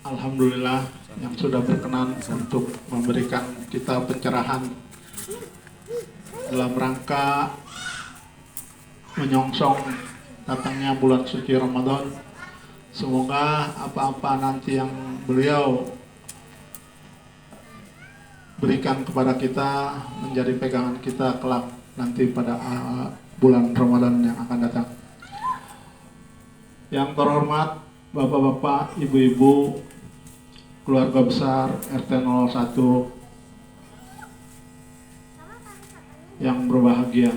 Alhamdulillah yang sudah berkenan untuk memberikan kita pencerahan dalam rangka menyongsong datangnya bulan suci Ramadan. Semoga apa-apa nanti yang beliau berikan kepada kita menjadi pegangan kita kelak nanti pada bulan Ramadan yang akan datang. Yang terhormat Bapak-bapak, Ibu-ibu, keluarga besar RT 01 yang berbahagia.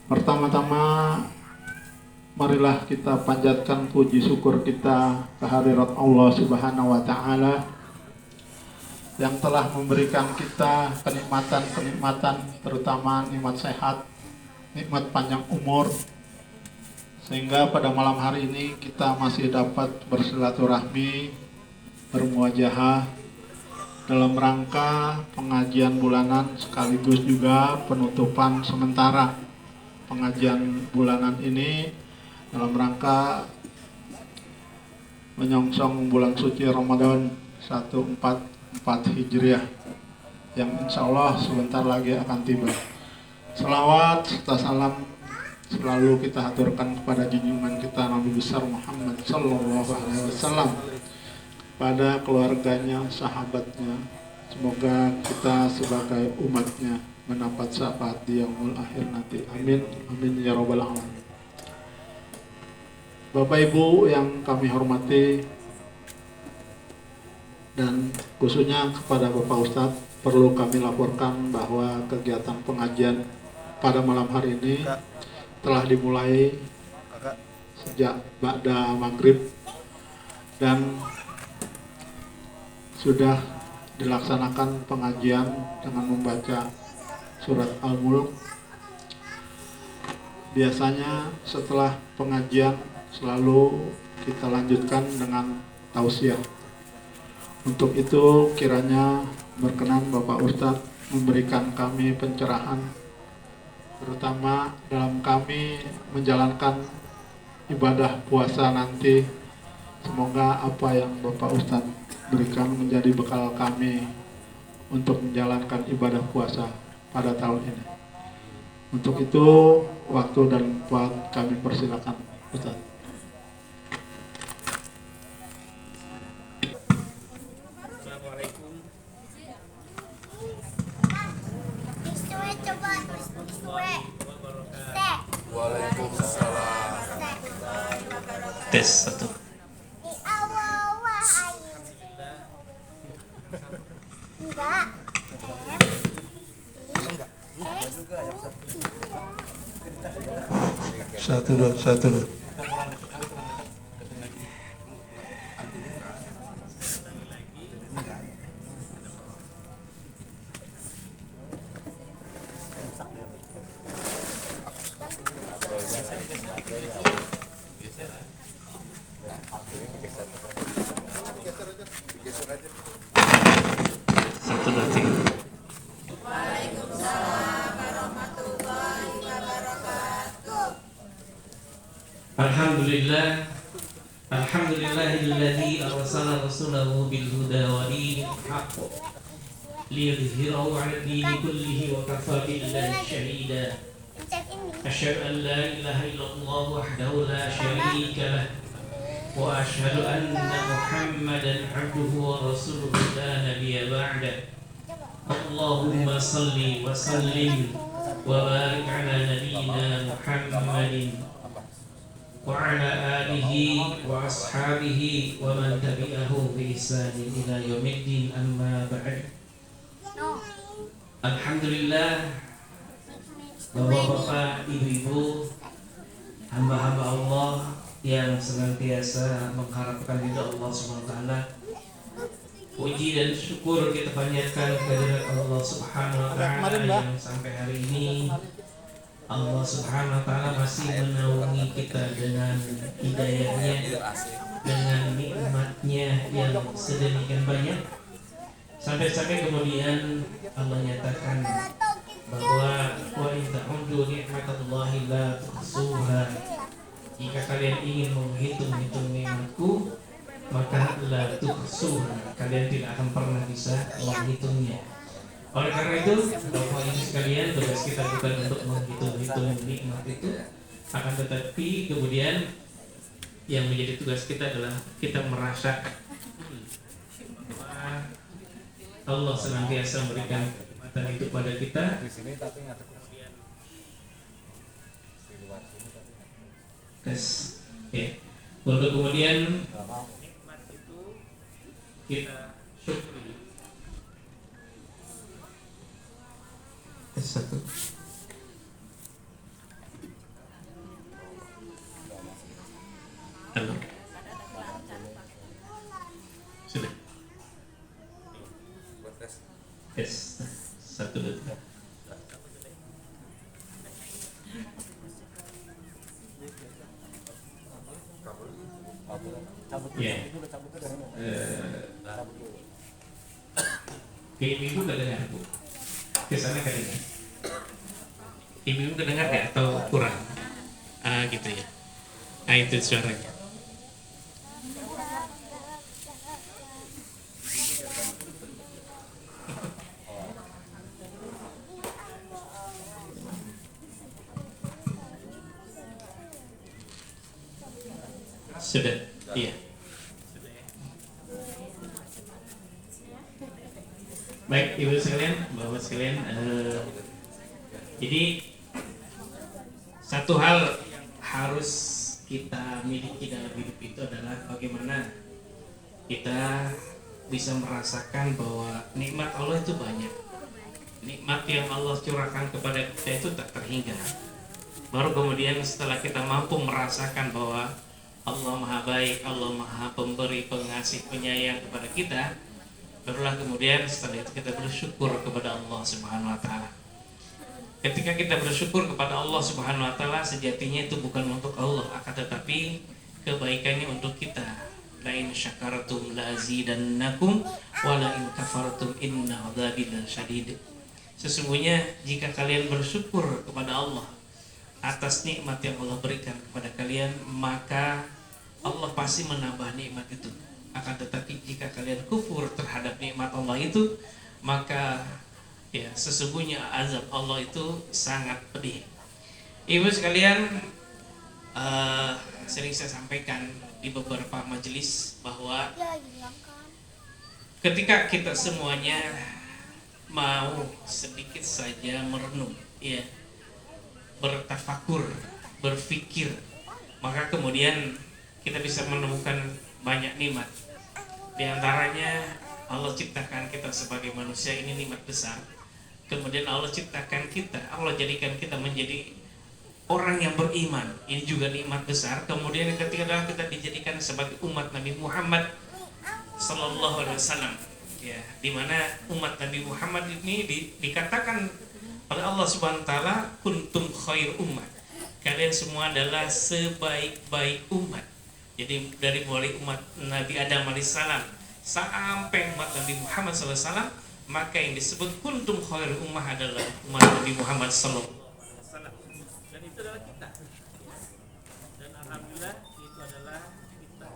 Pertama-tama marilah kita panjatkan puji syukur kita kehadirat Allah Subhanahu wa taala yang telah memberikan kita kenikmatan-kenikmatan, terutama nikmat sehat, nikmat panjang umur, sehingga pada malam hari ini kita masih dapat bersilaturahmi, bermuajahah dalam rangka pengajian bulanan sekaligus juga penutupan sementara pengajian bulanan ini dalam rangka menyongsong bulan suci Ramadan 1444 Hijriah yang insya Allah sebentar lagi akan tiba. Selawat serta salam selalu kita haturkan kepada junjungan kita Nabi besar Muhammad Sallallahu Alaihi Wasallam, pada keluarganya, sahabatnya. Semoga kita sebagai umatnya mendapat syafaat di yaumul akhir nanti. Amin, amin ya robbal alamin. Bapak Ibu yang kami hormati, dan khususnya kepada Bapak Ustadz, perlu kami laporkan bahwa kegiatan pengajian pada malam hari ini telah dimulai sejak ba'da maghrib dan sudah dilaksanakan pengajian dengan membaca surat Al-Mulk. Biasanya setelah pengajian selalu kita lanjutkan dengan tausiah. Untuk itu kiranya berkenan Bapak Ustadz memberikan kami pencerahan, terutama dalam kami menjalankan ibadah puasa nanti. Semoga apa yang Bapak Ustadz berikan menjadi bekal kami untuk menjalankan ibadah puasa pada tahun ini. Untuk itu waktu dan tempat kami persilakan Ustadz. Tes satu. Satu dua. Satu dua tiga. Alhamdulillah, alhamdulillahilladzi arsala rasulahu bil huda wa dinil haqq liyudhhirahu 'ala dini kullihi wa kafa billahi shahida. Asyhadu an la ilaha illallah wahdahu la syarika lah wa asyhadu anna Muhammadan 'abduhu wa rasuluhu la nabiyya ba'da. Allahumma salli wa sallim wa barik 'ala nabiyyina Muhammadin wa ala alihi wa ashabihi wa man tabi'ahu bi ihsanin ila yaumiddin, amma ba'd. Alhamdulillah, Bapak-bapak, Ibu-ibu, hamba-hamba Allah yang senantiasa mengharapkan ridha Allah Subhanahu wa taala. Puji dan syukur kita panjatkan kehadirat Allah Subhanahu wa taala yang sampai hari ini Allah Subhanahu wa taala masih menaungi kita dengan hidayahnya, dengan nikmatnya yang sedemikian banyak, sampai kemudian Allah nyatakan bahwa wa in ta'uddu ni'matallahi la tuhsuha. Jika kalian ingin menghitung-hitung nikmatku, maka la tuhsuha, kalian tidak akan pernah bisa menghitungnya. Oleh karena itu, Bapak Ibu sekalian, tugas kita bukan untuk menghitung-hitung nikmat itu, akan tetapi kemudian yang menjadi tugas kita adalah kita merasakan bahwa Allah senantiasa memberikan kenikmatan itu pada kita. Tes, ya. Untuk kemudian nikmat itu kita syukuri. Tes satu. Halo. Sudah. Tes satu dua. Ya. Ke ibu kedengar bu. Kesana kedengar. Ibu kedengar nggak atau kurang? Ah gitu ya. Nah itu suaranya. Sudah, iya. Baik, ibu sekalian, bapak sekalian, jadi satu hal yang harus kita miliki dalam hidup itu adalah bagaimana kita bisa merasakan bahwa nikmat Allah itu banyak. Nikmat yang Allah curahkan kepada kita itu tak terhingga. Baru kemudian setelah kita mampu merasakan bahwa Allah Maha Baik, Allah Maha Pemberi, Pengasih, Penyayang kepada kita, barulah kemudian setelah itu kita bersyukur kepada Allah Subhanahu wa taala. Ketika kita bersyukur kepada Allah Subhanahu wa taala, sejatinya itu bukan untuk Allah, akan tetapi kebaikannya untuk kita. La in syakartum la azidannakum wa la in kafartum inna adzabi lasyadid. Sesungguhnya jika kalian bersyukur kepada Allah atas nikmat yang Allah berikan kepada kalian, maka Allah pasti menambah nikmat itu. Akan tetapi jika kalian kufur terhadap nikmat Allah itu, maka ya sesungguhnya azab Allah itu sangat pedih. Ibu sekalian, sering saya sampaikan di beberapa majelis bahwa ketika kita semuanya mau sedikit saja merenung, ya, bertafakur, berpikir, maka kemudian kita bisa menemukan banyak nikmat. Di antaranya Allah ciptakan kita sebagai manusia, ini nikmat besar. Kemudian Allah ciptakan kita, Allah jadikan kita menjadi orang yang beriman, ini juga nikmat besar. Kemudian ketika kita dijadikan sebagai umat Nabi Muhammad Sallallahu Alaihi Wasallam, ya, dimana umat Nabi Muhammad ini dikatakan oleh Allah Subhanahu Wa Taala, kuntum khair umat, kalian semua adalah sebaik-baik umat. Jadi dari mulai umat Nabi Adam alaihissalam sampai umat Nabi Muhammad sallallahu alaihi wasallam, maka yang disebut kuntum khair ummah adalah umat Nabi Muhammad sallallahu alaihi wasallam. Dan itu adalah kita. Dan alhamdulillah itu adalah kita.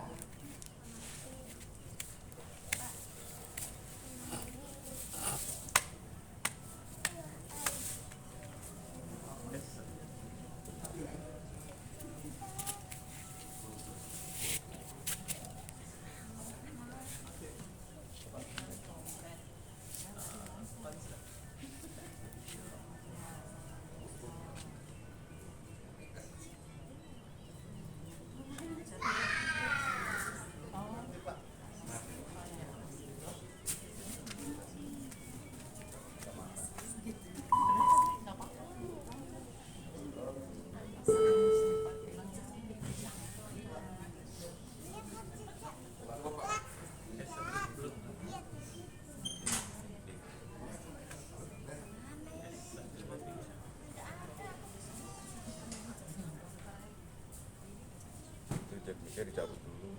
Saya dicabut dulu.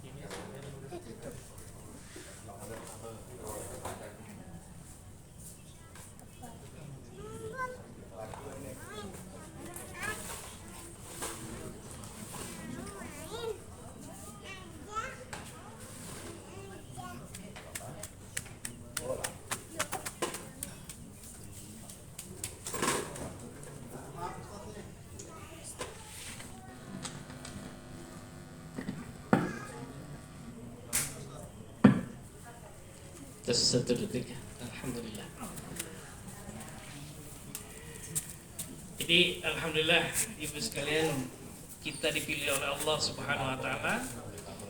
Ini Tes 1 detik. Alhamdulillah. Jadi alhamdulillah ibu sekalian, kita dipilih oleh Allah Subhanahu wa taala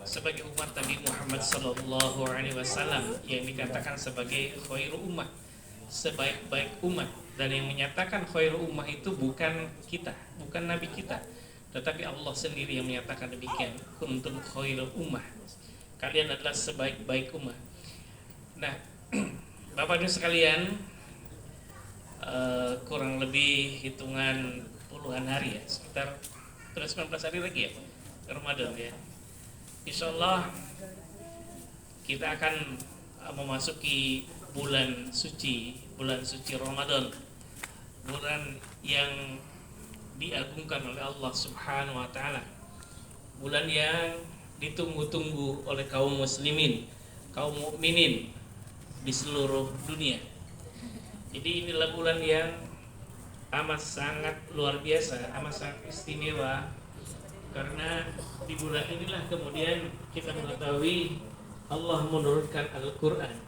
sebagai umat Nabi Muhammad sallallahu alaihi wasallam yang dikatakan sebagai khairu ummah, sebaik-baik umat. Dan yang menyatakan khairu ummah itu bukan kita, bukan nabi kita, tetapi Allah sendiri yang menyatakan demikian. Kuntum khairu ummah, kalian adalah sebaik-baik umat. Nah, Bapak Ibu sekalian, kurang lebih hitungan puluhan hari ya, sekitar 19 hari lagi ya Ramadan ya. Insya Allah kita akan memasuki bulan suci Ramadan, bulan yang diagungkan oleh Allah Subhanahu wa taala, bulan yang ditunggu-tunggu oleh kaum muslimin, kaum mukminin di seluruh dunia. Jadi inilah bulan yang amat sangat luar biasa, amat sangat istimewa, karena di bulan inilah kemudian kita mengetahui Allah menurunkan Al-Quran,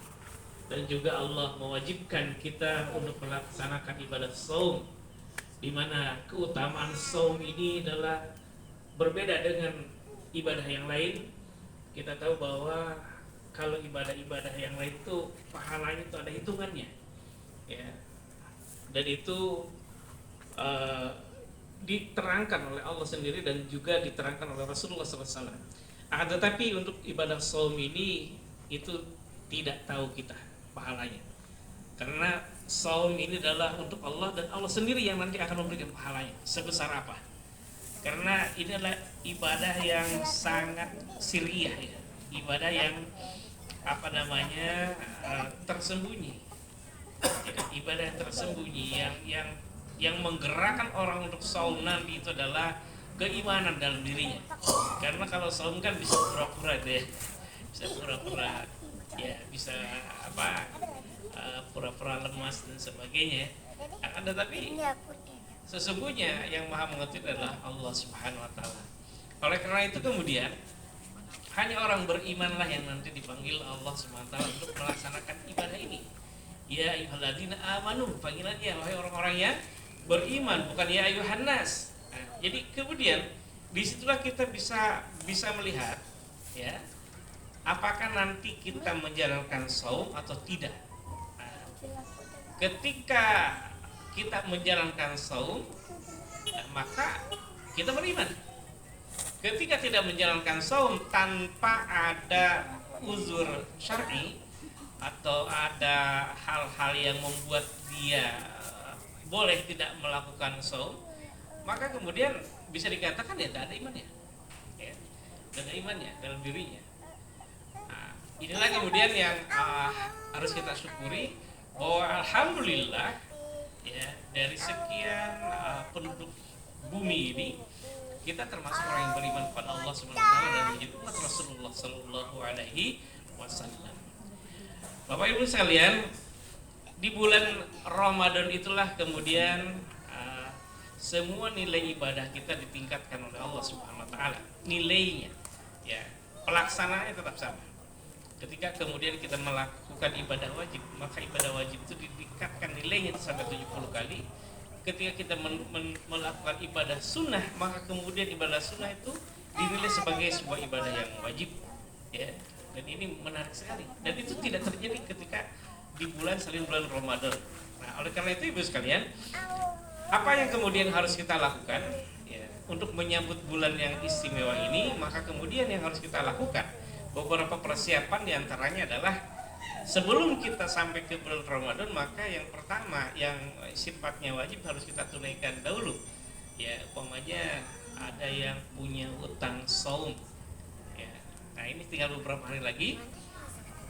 dan juga Allah mewajibkan kita untuk melaksanakan ibadah saum, di mana keutamaan saum ini adalah berbeda dengan ibadah yang lain. Kita tahu bahwa kalau ibadah-ibadah yang lain itu pahalanya itu ada hitungannya, ya, dan itu diterangkan oleh Allah sendiri dan juga diterangkan oleh Rasulullah SAW. Tetapi untuk ibadah saum ini itu tidak tahu kita pahalanya, karena saum ini adalah untuk Allah dan Allah sendiri yang nanti akan memberikan pahalanya sebesar apa. Karena ini adalah ibadah yang sangat sirriyah ya, ibadah yang tersembunyi, ya, ibadah yang tersembunyi yang menggerakkan orang untuk saum nanti itu adalah keimanan dalam dirinya. Karena kalau saum kan bisa pura-pura deh, bisa pura-pura ya, bisa pura-pura lemas dan sebagainya. Tetapi sesungguhnya yang maha mengetahui adalah Allah Subhanahu wa taala. Oleh karena itu kemudian hanya orang berimanlah yang nanti dipanggil Allah SWT untuk melaksanakan ibadah ini. Ya ayyuhalladzina amanu, panggilannya wahai orang-orang yang beriman, bukan ya ayyuhan nas. Jadi kemudian disitulah kita bisa melihat ya, apakah nanti kita menjalankan saum atau tidak. Ketika kita menjalankan saum, maka kita beriman. Ketika tidak menjalankan saum tanpa ada uzur syar'i atau ada hal-hal yang membuat dia boleh tidak melakukan saum, maka kemudian bisa dikatakan ya tidak ada imannya, ya, tidak ada imannya dalam dirinya. Nah, inilah kemudian yang harus kita syukuri, bahwa alhamdulillah ya, dari sekian penduduk bumi ini, kita termasuk orang yang beriman kepada Allah Subhanahu wa taala dan menjadi umat Rasulullah sallallahu alaihi wasallam. Bapak Ibu sekalian, di bulan Ramadan itulah kemudian semua nilai ibadah kita ditingkatkan oleh Allah Subhanahu wa taala. Nilainya ya, pelaksanaannya tetap sama. Ketika kemudian kita melakukan ibadah wajib, maka ibadah wajib itu ditingkatkan nilainya sampai 70 kali. Ketika kita melakukan ibadah sunnah, maka kemudian ibadah sunnah itu dinilai sebagai sebuah ibadah yang wajib, ya. Dan ini menarik sekali. Dan itu tidak terjadi ketika di selain bulan Ramadan. Nah, oleh karena itu ibu sekalian, apa yang kemudian harus kita lakukan ya, untuk menyambut bulan yang istimewa ini? Maka kemudian yang harus kita lakukan beberapa persiapan, diantaranya adalah sebelum kita sampai ke bulan Ramadan, maka yang pertama yang sifatnya wajib harus kita tunaikan dahulu. Ya, umpamanya ada yang punya utang saum. Ya. Nah, ini tinggal beberapa hari lagi.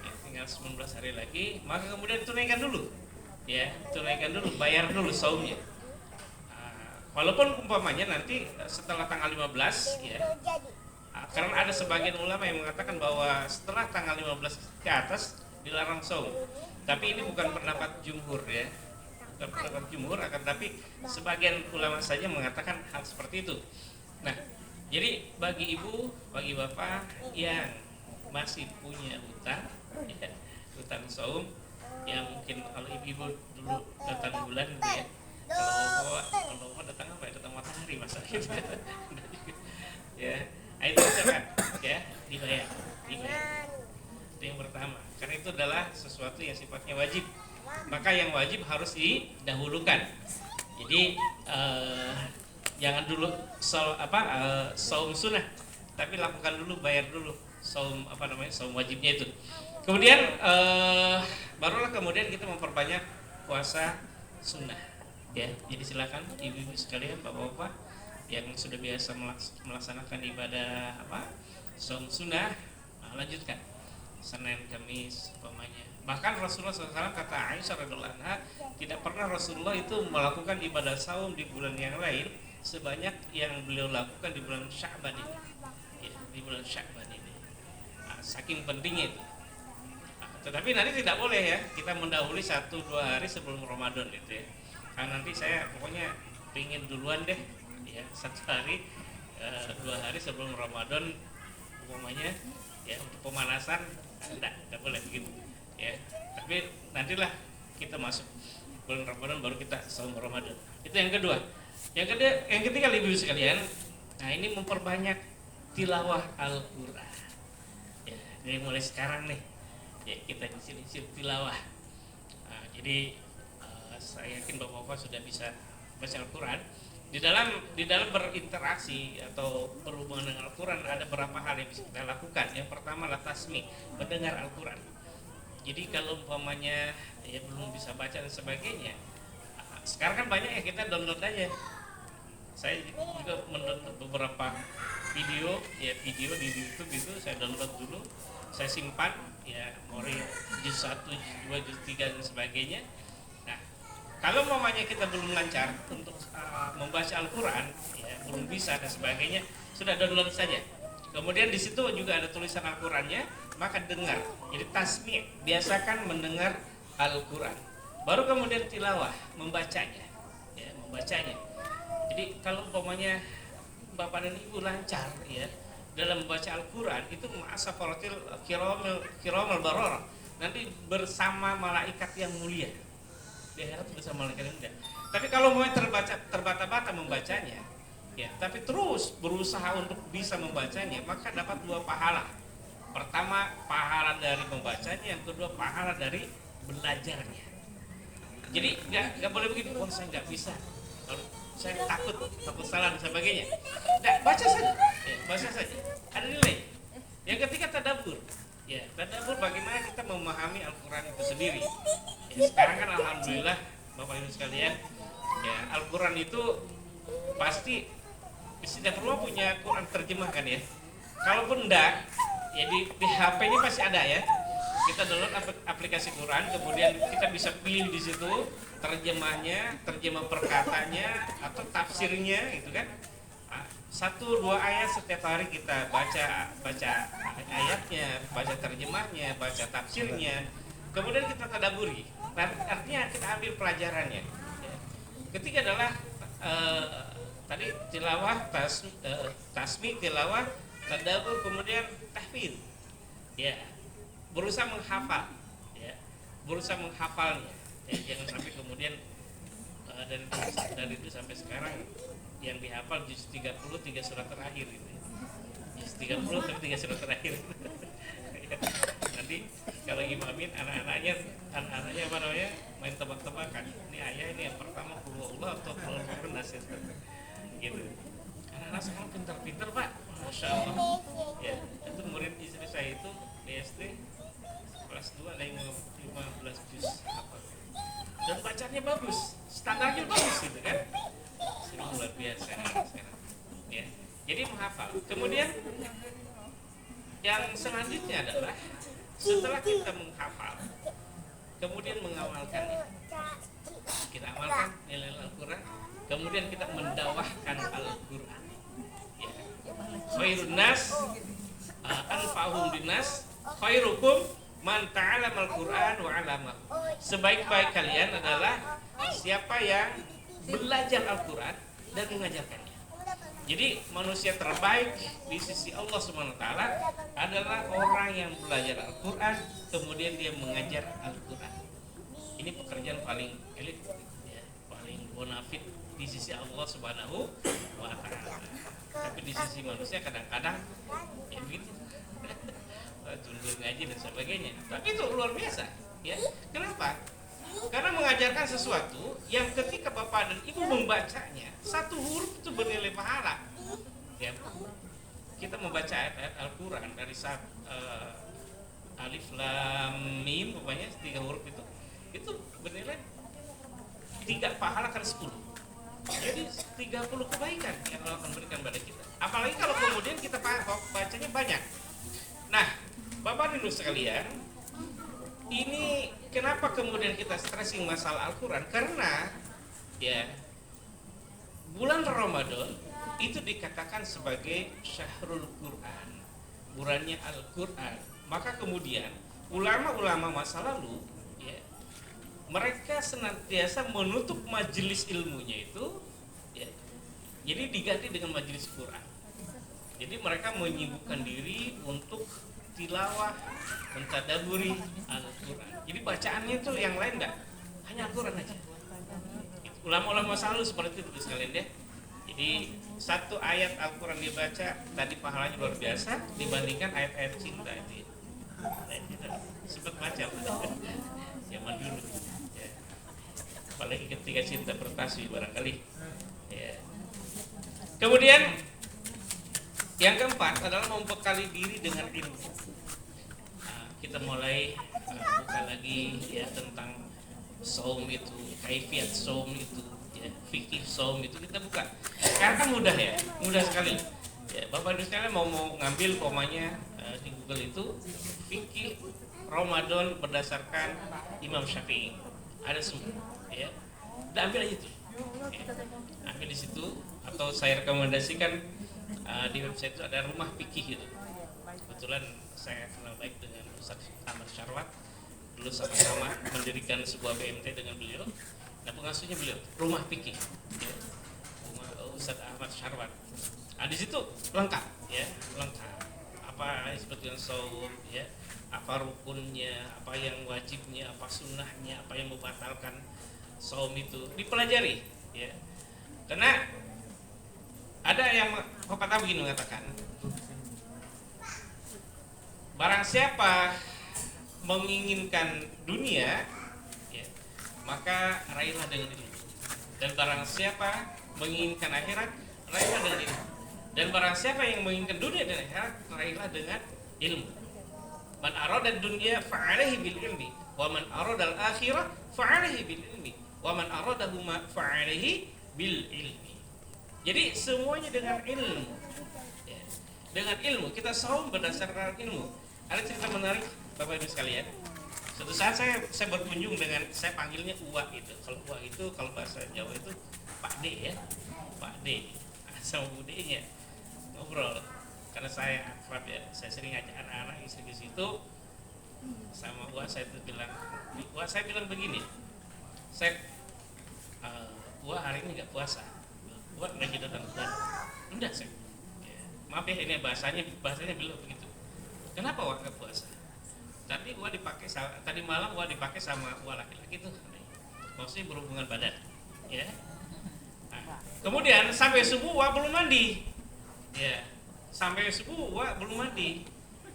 Ya, tinggal 19 hari lagi, maka kemudian tunaikan dulu. Ya, tunaikan dulu, bayar dulu saumnya. Walaupun umpamanya nanti setelah tanggal 15 ya. Karena ada sebagian ulama yang mengatakan bahwa setelah tanggal 15 ke atas dilarang saum. Tapi ini bukan pendapat jumhur ya, bukan pendapat jumhur, akan tapi sebagian ulama saja mengatakan hal seperti itu. Nah, jadi bagi ibu, bagi bapak yang masih punya utang, ya, utang saum. Ya mungkin kalau ibu-ibu dulu datang bulan gitu ya. Kalau bapak datang apa ya? Datang matahari masa gitu. Ya, nah, itu misalkan ya dibayar. Itu yang pertama. Karena itu adalah sesuatu yang sifatnya wajib. Maka yang wajib harus didahulukan. Jadi jangan dulu saum sunnah, tapi lakukan dulu, bayar dulu saum saum wajibnya itu. Kemudian barulah kemudian kita memperbanyak puasa sunnah. Ya, jadi silakan ibu-ibu sekalian, bapak-bapak yang sudah biasa melaksanakan ibadah saum sunnah, lanjutkan Senin, Kamis, umpamanya. Bahkan Rasulullah SAW kata Aisyah radhiallahu anha, tidak pernah Rasulullah itu melakukan ibadah saum di bulan yang lain sebanyak yang beliau lakukan di bulan Sya'ban ini. Ya, di bulan Sya'ban ini. Saking pentingnya itu. Tetapi nanti tidak boleh ya kita mendahului 1-2 hari sebelum Ramadan itu ya. Karena nanti saya pokoknya pingin duluan deh ya, 1 hari 2 hari sebelum Ramadan umpamanya ya, untuk pemanasan tidak boleh begitu ya. Tapi nantilah kita masuk bulan Ramadan baru kita saum Ramadan. Itu yang kedua. Yang ketiga ibu sekalian, nah ini memperbanyak tilawah Al-Qur'an. Ya, dari mulai sekarang nih ya kita nyicil tilawah. Nah, jadi saya yakin bapak-bapak sudah bisa baca Al-Quran. Di dalam berinteraksi atau berhubungan dengan Al-Quran ada beberapa hal yang bisa kita lakukan. Yang pertama adalah tasmi, mendengar Al-Quran. Jadi kalau umpamanya ya belum bisa baca dan sebagainya, sekarang kan banyak ya, kita download aja. Saya juga mendownload beberapa video di YouTube itu saya download dulu, saya simpan ya, mulai juz 1, juz 2, juz 3 dan sebagainya. Nah, kalau umpamanya kita belum lancar untuk membaca Al-Quran, ya, belum bisa dan sebagainya, sudah download saja. Kemudian di situ juga ada tulisan Al-Qurannya, maka dengar. Jadi tasmi', biasakan mendengar Al-Quran. Baru kemudian tilawah, membacanya. Ya, membacanya. Jadi kalau umpamanya bapak dan ibu lancar ya dalam membaca Al-Quran, itu ma'asafaratil kiramul bararah, nanti bersama malaikat yang mulia. Di akhirat bersama malaikat yang mulia. Tapi kalau mau terbata-bata membacanya, ya, tapi terus berusaha untuk bisa membacanya, maka dapat 2 pahala. Pertama, pahala dari membacanya, yang kedua pahala dari belajarnya. Jadi nggak boleh begitu. Oh, saya nggak bisa. Kalau saya takut salah dan sebagainya. Nah, baca saja. Ya, baca saja. Ada nilai. Yang ketiga tadabbur. Ya, tadabbur bagaimana kita memahami Al-Quran itu sendiri. Ya, sekarang kan alhamdulillah Bapak Ibu sekalian, ya Al-Quran itu pasti setiap rumah punya Quran terjemah kan ya. Kalaupun enggak, ya di HP-nya pasti ada ya. Kita download aplikasi Quran, kemudian kita bisa pilih di situ terjemahnya, terjemah perkatanya atau tafsirnya gitu kan. 1-2 ayat setiap hari kita baca ayatnya, baca terjemahnya, baca tafsirnya. Kemudian kita tadaburi. Artinya kita ambil pelajarannya. Ketiga adalah tadi tilawah, tasmi, tilawah, tadabur, kemudian tahfidz. Ya, berusaha menghafal, ya, berusaha menghafalnya. Ya, jangan sampai kemudian dari itu sampai sekarang yang dihafal juz 30 3 surat terakhir gitu. Juz 30 tapi 3 surat terakhir. Nanti kalau imamin anak-anaknya apa namanya main tebak-tebakan. Ini ayah ini yang pertama qul Allah atau qul nasir. Gitu. Anak-anak sekarang pintar-pintar, Pak. Masya Allah. Ya, itu murid istri saya itu di SD kelas 2 ada yang 15 juz apa. Dan bacanya bagus, standarnya bagus gitu kan. Ini luar biasa sekarang. Ya. Jadi menghafal. Kemudian yang selanjutnya adalah setelah kita menghafal, kemudian mengamalkannya. Kita amalkan nilai Al-Quran, kemudian kita mendawahkan Al-Quran. Ya. Khairun nas anfa'uhum linnas, khairukum man ta'allama Al-Quran wa 'allama. Sebaik-baik kalian adalah siapa yang belajar Al-Quran dan mengajarkannya. Jadi manusia terbaik di sisi Allah Subhanahu wa taala adalah orang yang belajar Al-Qur'an kemudian dia mengajar Al-Qur'an. Ini pekerjaan paling elit ya, paling bonafit di sisi Allah Subhanahu wa taala. Tapi di sisi manusia kadang-kadang ya begitu. Tundur ngaji dan sebagainya. Tapi itu luar biasa ya. Kenapa? Karena mengajarkan sesuatu yang ketika bapak dan ibu membacanya, satu huruf itu bernilai pahala. Ya, kita membaca ayat-ayat Al-Quran dari alif lam mim, pokoknya 3 huruf itu bernilai 3 pahala kan 10. Jadi 30 kebaikan yang Allah akan berikan pada kita. Apalagi kalau kemudian kita bacanya banyak. Nah, bapak dan ibu sekalian, ini kenapa kemudian kita stressing masalah Al-Quran? Karena ya bulan Ramadan itu dikatakan sebagai syahrul Quran, bulannya Al-Quran. Maka kemudian ulama-ulama masa lalu ya, mereka senantiasa menutup majelis ilmunya itu ya, jadi diganti dengan majelis Quran. Jadi mereka menyibukkan diri untuk tilawah, mentadaburi Al-Quran. Jadi bacaannya itu yang lain enggak, hanya Al-Quran aja. Ulama-ulama masa lalu seperti itu sekalian ya. Jadi satu ayat Al-Quran dibaca tadi pahalanya luar biasa dibandingkan ayat-ayat cinta itu. Ayat cinta sempat baca zaman dulu. Ya. Apalagi ketika cinta bertasbih barangkali. Ya. Kemudian yang keempat adalah membekali diri dengan ilmu. Nah, kita mulai buka lagi ya tentang saum itu, kaifiat saum itu, ya, fikih saum itu kita buka. Karena kan mudah ya, mudah sekali. Ya, Bapak Ibu sekalian mau ngambil komanya di Google itu fikih Ramadan berdasarkan Imam Syafi'i. Ada semua, ya. Udah ambil aja itu. Ya. Ambil di situ atau saya rekomendasikan di website itu ada rumah fikih itu. Kebetulan saya kenal baik dengan Ustaz Ahmad Syarwat. Dulu sama-sama mendirikan sebuah BMT dengan beliau. Nah, pengasuhnya beliau, rumah fikih. Ya. Rumah Ustaz Ahmad Syarwat. Nah, di situ lengkap ya, lengkap. Apa seperti yang saum ya, apa rukunnya, apa yang wajibnya, apa sunnahnya, apa yang membatalkan saum itu dipelajari ya. Karena ada yang pepatah begini mengatakan, barang siapa menginginkan dunia ya, maka raihlah dengan ilmu. Dan barang siapa menginginkan akhirat, raihlah dengan ilmu. Dan barang siapa yang menginginkan dunia dan akhirat, raihlah dengan ilmu. Man arada dunya fa'alaihi bil ilmi, wa man arada al akhirah fa'alaihi bil ilmi, wa man aradahuma fa'alaihi bil ilmi. Jadi semuanya dengan ilmu ya. Dengan ilmu, kita saum berdasarkan ilmu. Ada cerita menarik Bapak Ibu sekalian. Suatu saat saya berkunjung dengan, saya panggilnya Uwa itu. Kalau Uwa itu, kalau bahasa Jawa itu Pak D ya, Pak D. Sama budenya ngobrol. Karena saya akrab ya, saya sering ngajak anak-anak istri ke situ. Sama Uwa saya tuh bilang, Uwa saya bilang begini, Uwa hari ini nggak puasa. Buat lagi datang dan enggak sih. Ya. Maaf ya ini bahasanya belum begitu. Kenapa Wak nggak puasa? Tadi tadi malam dipakai sama laki-laki tuh. Maksudnya berhubungan badan. Ya. Nah, kemudian sampai subuh belum mandi. Ya. Sampai subuh belum mandi.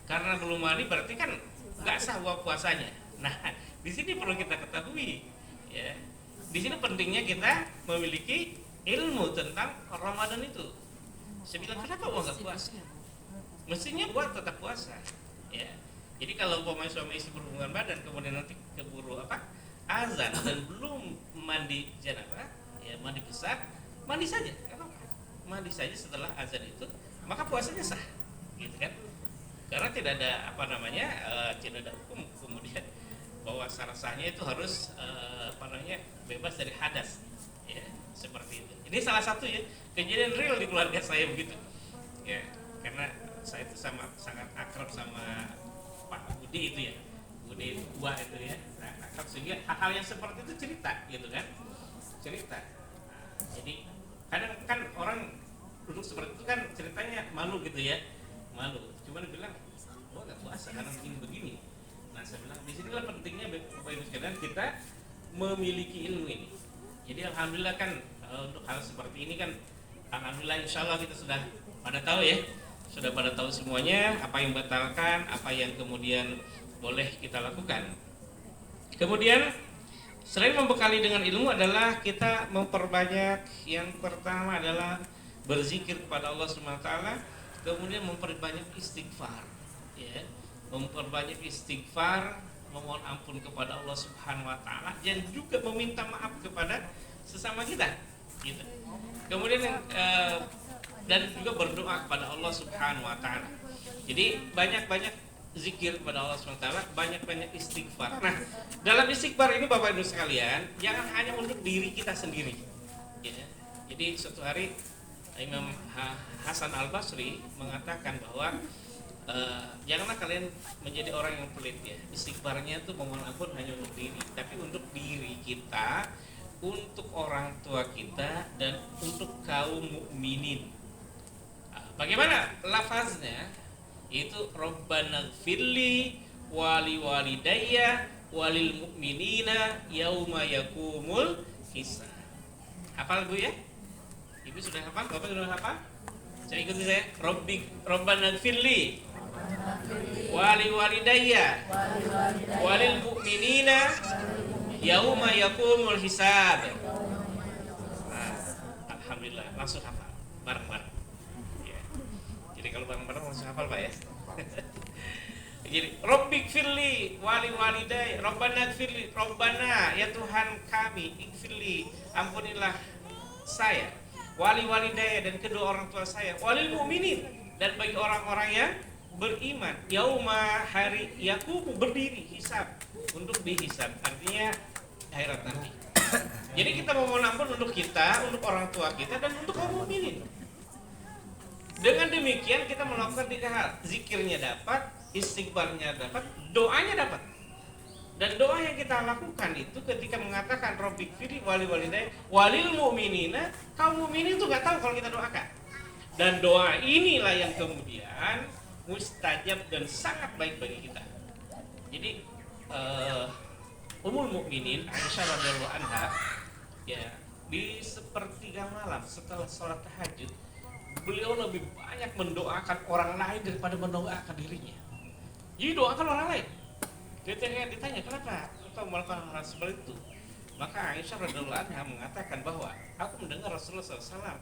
Karena belum mandi berarti kan nggak sah puasanya. Nah, di sini perlu kita ketahui. Ya. Di sini pentingnya kita memiliki ilmu tentang Ramadan itu. Saya bilang kenapa nggak puasa? Mestinya tetap puasa. Ya. Jadi kalau suami istri berhubungan badan kemudian nanti keburu azan dan belum mandi janabah, ya mandi besar, mandi saja. Kenapa? Mandi saja setelah azan itu, maka puasanya sah, gitu kan? Karena tidak ada tidak ada hukum kemudian bahwa sah-sahnya itu harus bebas dari hadas. Ya, seperti itu. Ini salah satu ya kejadian real di keluarga saya begitu. Ya, karena saya itu sangat akrab sama Pak Budi itu ya, Budi tua itu ya, akrab sehingga hal-hal yang seperti itu cerita gitu kan, cerita. Nah, jadi kadang kan orang duduk seperti itu kan ceritanya malu gitu ya, malu. Cuman bilang, gua nggak puasa karena begini. Nah saya bilang di sinilah pentingnya Bapak Ibu sekalian kita memiliki ilmu ini. Jadi alhamdulillah kan untuk hal seperti ini kan, alhamdulillah insya Allah kita sudah pada tahu ya, sudah pada tahu semuanya apa yang batalkan, apa yang kemudian boleh kita lakukan. Kemudian selain membekali dengan ilmu adalah kita memperbanyak, yang pertama adalah berzikir kepada Allah Subhanahu wa taala, kemudian memperbanyak istighfar ya. Memperbanyak istighfar, memohon ampun kepada Allah Subhanahu wa taala dan juga meminta maaf kepada sesama kita gitu. Kemudian dan juga berdoa kepada Allah Subhanahu wa taala. Jadi banyak-banyak zikir kepada Allah Subhanahu wa taala, banyak-banyak istighfar. Nah, dalam istighfar ini Bapak Ibu sekalian, jangan hanya untuk diri kita sendiri. Ya. Jadi suatu hari Imam Hasan Al-Basri mengatakan bahwa janganlah kalian menjadi orang yang pelit ya. Istighfarnya itu memohon ampun hanya untuk diri, tapi untuk diri kita, untuk orang tua kita, dan untuk kaum mukminin. Bagaimana lafaznya? Itu Rabbana gfirli wali walidayya walil mu'minina yauma yakumul hisab. Hafal Bu ya? Ibu sudah hafal? Bapak sudah hafal? Saya ikuti saya. Rabbana gfirli wali walidayya walil mu'minina yauma yakumul hisab. Nah, alhamdulillah langsung hafal bareng-bareng. Ya. Jadi kalau bareng-bareng langsung hafal Pak ya. Jadi Rabbik firli wali walidayya, Rabbana gfirli, Rabbana ya Tuhan kami, ikfirli, ampunilah saya, wali walidayya dan kedua orang tua saya, walil mu'minin dan bagi orang-orang yang beriman, yauma hari yakumu berdiri hisab, untuk dihisab, artinya akhirat nanti. Jadi kita memohon ampun untuk kita, untuk orang tua kita, dan untuk kaum mukminin. Dengan demikian kita melakukan 3 hal, zikirnya dapat, istighfarnya dapat, doanya dapat. Dan doa yang kita lakukan itu ketika mengatakan Rabbik firli wali walidayya walil mu'minina, kaum mukminin itu nggak tahu kalau kita doakan. Dan doa inilah yang kemudian mustajab dan sangat baik bagi kita. Jadi Ummul Mukminin Aisyah radhiyallahu anha ya, di sepertiga malam setelah sholat tahajud, beliau lebih banyak mendoakan orang lain daripada mendoakan dirinya. Jadi doakan orang lain. Ketika ditanya kenapa engkau melakukan hal seperti itu, maka Aisyah radhiyallahu anha mengatakan bahwa aku mendengar Rasulullah SAW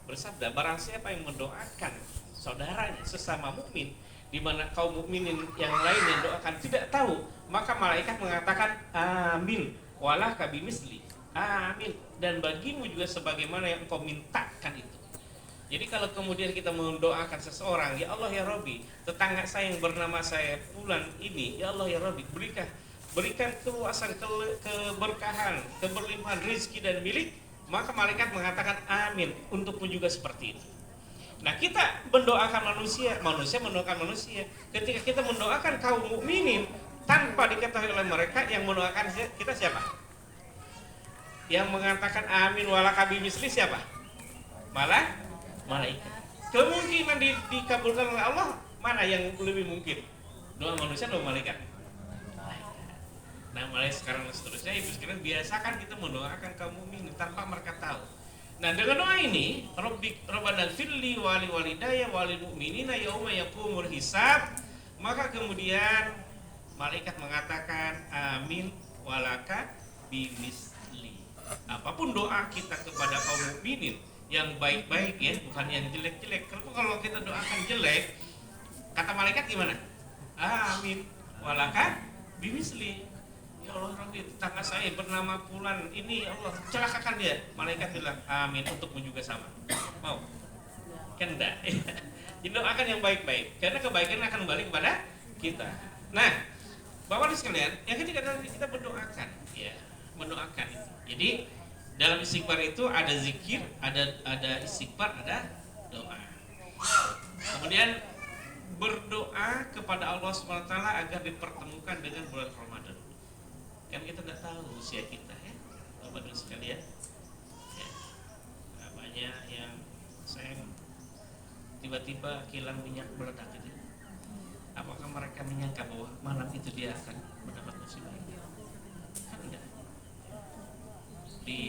bersabda, barang siapa yang mendoakan saudaranya sesama mukmin, di mana kaum mukminin yang lain yang doakan tidak tahu, maka malaikat mengatakan amin walaka bimisli, amin, dan bagimu juga sebagaimana yang engkau mintakan itu. Jadi kalau kemudian kita mendoakan seseorang, ya Allah ya Rabbi, tetangga saya yang bernama saya Fulan ini, ya Allah ya Rabbi, berikan keluasan, keberkahan, keberlimpahan rizki dan milik, maka malaikat mengatakan amin, untukmu juga seperti itu. Nah, kita mendoakan manusia, manusia mendoakan manusia. Ketika kita mendoakan kaum mukminin tanpa diketahui oleh mereka, yang mendoakan kita siapa? Yang mengatakan amin walaka bimisli siapa? Malah malaikat. Kemungkinan dikabulkan oleh Allah mana yang lebih mungkin? Doa manusia atau malaikat? Nah, mulai sekarang dan seterusnya ibu sekalian, biasakan kita mendoakan kaum mukminin tanpa mereka tahu. Nah, dengan doa ini, Rabbana firli wali walidayya walil mu'minina yauma yaqumul hisab, maka kemudian malaikat mengatakan amin walaka bimisli. Apapun doa kita kepada kaum mukminin yang baik-baik ya, bukan yang jelek-jelek. Kalau kita doakan jelek, kata malaikat gimana? Amin walaka bimisli. Ya Allah Rabbi, tetangga saya bernama Fulan ini, ya Allah celakakan dia. Malaikat bilang amin, untukmu juga sama. Mau? Kan enggak. Jadi doakan yang baik-baik, karena kebaikan akan kembali kepada kita. Nah, Bapak Ibu sekalian, yang ketiga adalah kita mendoakan, ya, mendoakan. Jadi dalam istighfar itu ada zikir, ada istighfar, ada doa. Kemudian berdoa kepada Allah SWT agar dipertemukan dengan bulan Ramadan. Kan kita nggak tahu usia kita ya, Bapak Ibu sekalian. Ya, banyak yang saya tiba-tiba kilang minyak meledak gitu. Apakah mereka menyangka bahwa malam itu dia akan mendapat musibah ini? Kan enggak. Di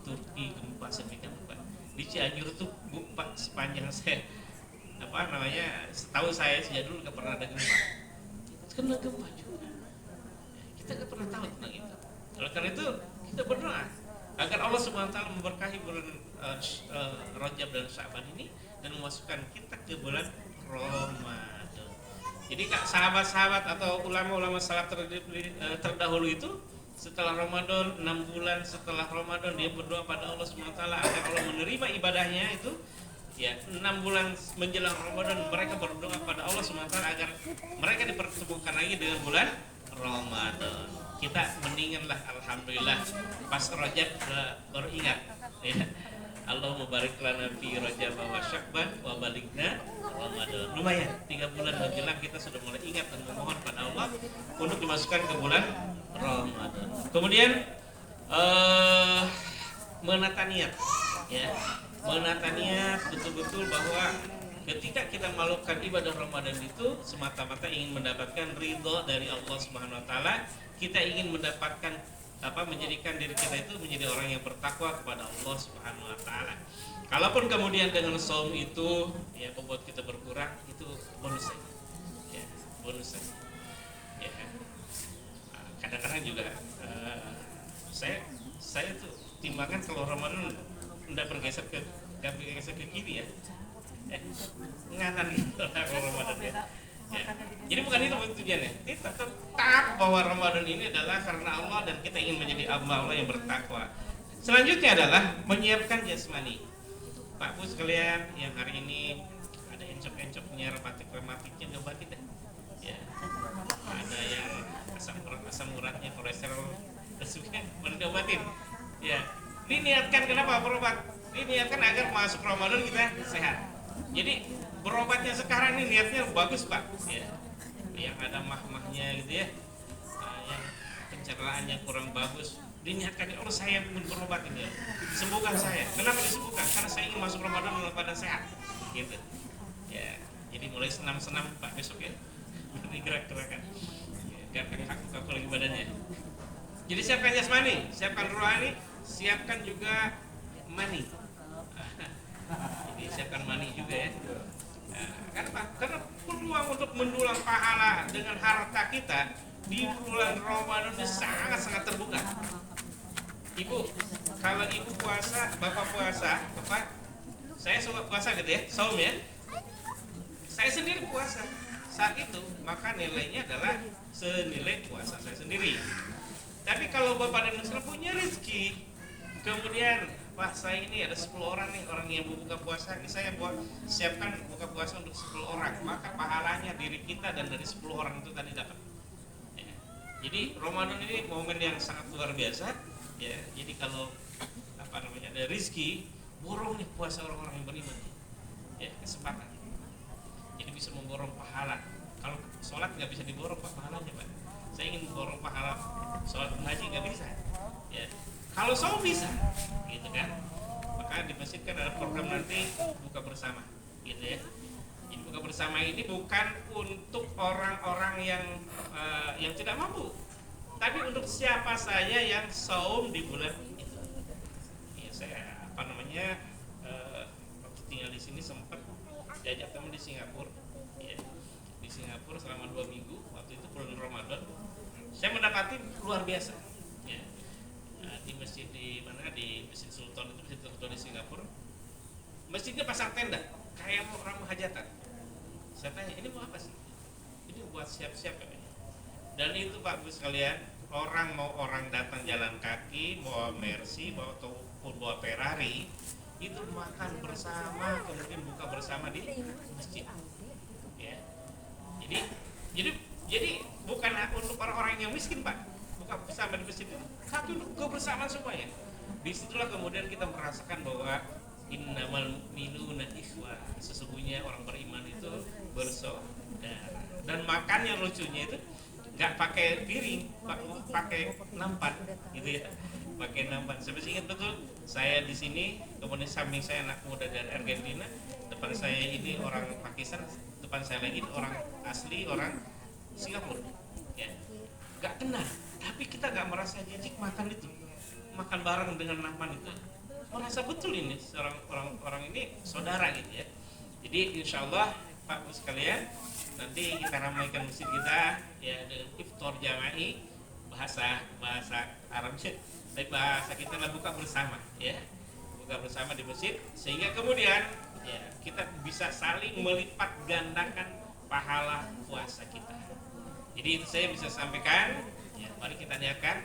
Turki gempa sedemikian rupa. Di Cianjur tuh gempa sepanjang saya setahu saya sejak dulu nggak pernah ada gempa. Kena gempa juga. Kita nggak pernah tahu tentang itu. Oleh karena itu kita berdoa agar Allah Subhanahu Wa Taala memberkahi bulan Rajab dan Sya'ban ini dan memasukkan kita ke bulan Ramadan. Jadi sahabat-sahabat atau ulama-ulama salaf terdahulu itu setelah Ramadan, 6 bulan setelah Ramadan dia berdoa pada Allah Subhanahu Wa Taala agar Allah menerima ibadahnya itu. Ya, 6 bulan menjelang Ramadan mereka berdoa pada Allah Subhanahu Wa Taala agar mereka dipertemukan lagi dengan bulan Ramadan. Kita mendinganlah alhamdulillah pas Rajab baru ingat ya. Allah mubarik lana fi Rajab wa Sya'ban wa balikna Ramadan. Lumayan 3 bulan menjelang kita sudah mulai ingat dan memohon pada Allah untuk dimasukkan ke bulan Ramadan. Kemudian menata niat ya. Menata niat betul-betul bahwa ketika kita melakukan ibadah Ramadan itu semata-mata ingin mendapatkan ridho dari Allah Subhanahu Wa Taala. Kita ingin mendapatkan menjadikan diri kita itu menjadi orang yang bertakwa kepada Allah Subhanahu Wa Taala. Kalaupun kemudian dengan saum itu ya membuat kita berkurang, itu bonus saja. Ya, bonus saja. Ya. Kadang-kadang juga saya tuh timbangan kalau Ramadan tidak bergeser ke kiri ya. Nganan gitu kalau Ramadan ya. Ya. Jadi bukan itu tujuannya. Kita tetap bahwa Ramadan ini adalah karena Allah dan kita ingin menjadi hamba Allah yang bertakwa. Selanjutnya adalah menyiapkan jasmani. Pak Bu sekalian, yang hari ini ada encok-encoknya, rematiknya diobatin deh. Ya. Ada yang asam uratnya, kolesterol, dan boleh diobatin. Ya. Diniatkan kenapa berobat? Diniatkan agar masuk Ramadan kita sehat. Jadi berobatnya sekarang ini niatnya bagus Pak ya. Yang ada mah-mahnya gitu ya, yang pencernaannya kurang bagus, diniatkan ya Allah saya ingin berobat ini ya. Sembuhkan saya. Kenapa disembuhkan? Karena saya ingin masuk Ramadan dalam keadaan sehat gitu ya. Jadi mulai senam-senam Pak besok ya, digerak-gerakan ya, gerakan kaku lagi badannya. Jadi siapkan jasmani, siapkan rohani, siapkan juga mani. Jadi siapkan mani juga ya. Karena peluang untuk mendulang pahala dengan harta kita di bulan Ramadan itu sangat-sangat terbuka. Ibu, kalau ibu puasa, bapak puasa, saya suka puasa gitu ya, saum ya. Saya sendiri puasa. Saat itu maka nilainya adalah senilai puasa saya sendiri. Tapi kalau bapak dan ibu punya rezeki, kemudian Pak saya ini ada 10 orang nih orang yang berbuka puasa, ini saya siapkan buka puasa untuk 10 orang, maka pahalanya diri kita dan dari 10 orang itu tadi dapat ya. Jadi Ramadan ini momen yang sangat luar biasa ya. Jadi kalau ada rezeki, borong nih puasa orang-orang yang beriman ya, kesempatan jadi bisa memborong pahala. Kalau sholat nggak bisa diborong Pak pahalanya Pak. Saya ingin borong pahala sholat haji nggak bisa ya. Kalau saum bisa, gitu kan? Maka di masjid kan ada program nanti buka bersama, gitu ya. Jadi buka bersama ini bukan untuk orang-orang yang tidak mampu, tapi untuk siapa saja yang saum di bulan itu. Ya saya waktu tinggal di sini sempat diajak teman di Singapura, ya. Di Singapura selama 2 minggu, waktu itu bulan Ramadan, saya mendapati luar biasa. Ya. Di masjid di Masjid Sultan itu, Masjid Sultan di Singapura, masjidnya pasang tenda kayak orang hajatan. Saya tanya ini mau apa sih? Ini buat siap-siap katanya. Dan itu Pak Bu sekalian, orang datang jalan kaki, bawa Mercy, ataupun bawa Ferrari, itu makan bersama, kemudian buka bersama di masjid. Ya. Jadi bukan untuk orang-orang yang miskin Pak. Buka bersama di masjid itu, tapi untuk kebersamaan semuanya. Disitulah kemudian kita merasakan bahwa innamal mu'minuna ikhwah, sesungguhnya orang beriman itu bersaudara. Dan makannya lucunya itu nggak pakai piring, pakai nampan, gitu ya, pakai nampan. Saya masih ingat betul, saya di sini, kemudian samping saya anak muda dari Argentina, depan saya ini orang Pakistan, depan saya lagi orang asli orang Singapura, ya nggak kenal, tapi kita nggak merasa jijik makan itu, makan bareng dengan Rahman itu, merasa betul ini seorang orang ini saudara gitu ya. Jadi insya Allah Pak Bu sekalian, nanti kita ramaikan masjid kita ya dengan iftar jama'i, bahasa Arabnya, tapi bahasa kita lah buka bersama ya, buka bersama di masjid, sehingga kemudian ya kita bisa saling melipat gandakan pahala puasa kita. Jadi itu saya bisa sampaikan ya, mari kita niatkan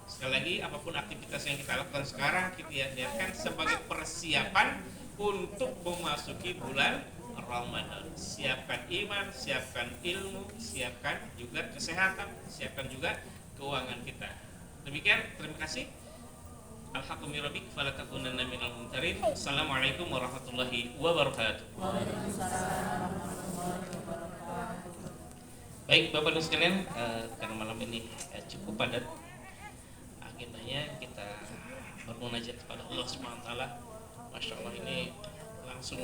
sekali lagi apapun aktivitas yang kita lakukan sekarang, kita niatkan sebagai persiapan untuk memasuki bulan Ramadan. Siapkan iman, siapkan ilmu, siapkan juga kesehatan, siapkan juga keuangan kita. Demikian, terima kasih. Alhamdulillah, falatakunanna minal mumtarin. Assalamualaikum warahmatullahi wabarakatuh. Baik Bapak dan sekalian, karena malam ini cukup padat agendanya, kita bermunajat kepada Allah Subhanahu wa taala. Masya Allah, ini langsung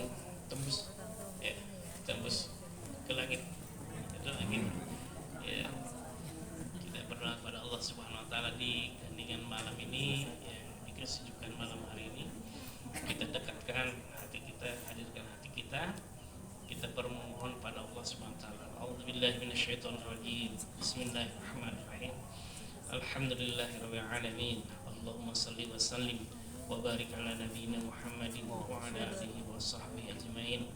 tembus ya, tembus ke langit, ya. Kita berdoa kepada Allah Subhanahu wa taala di keheningan malam ini, yang di kesejukan malam hari ini. Kita dekatkan hati kita, hadirkan hati kita. Kita bermohon pada Allah Subhanahu wa taala. A'udzubillahi minasyaitonirrajim. Bismillahirrahmanirrahim. Alhamdulillahirabbil alamin. Allahumma shalli wa sallim wa barik ala nabiyyina Muhammadin wa ala alihi wa sahbihi ajmain.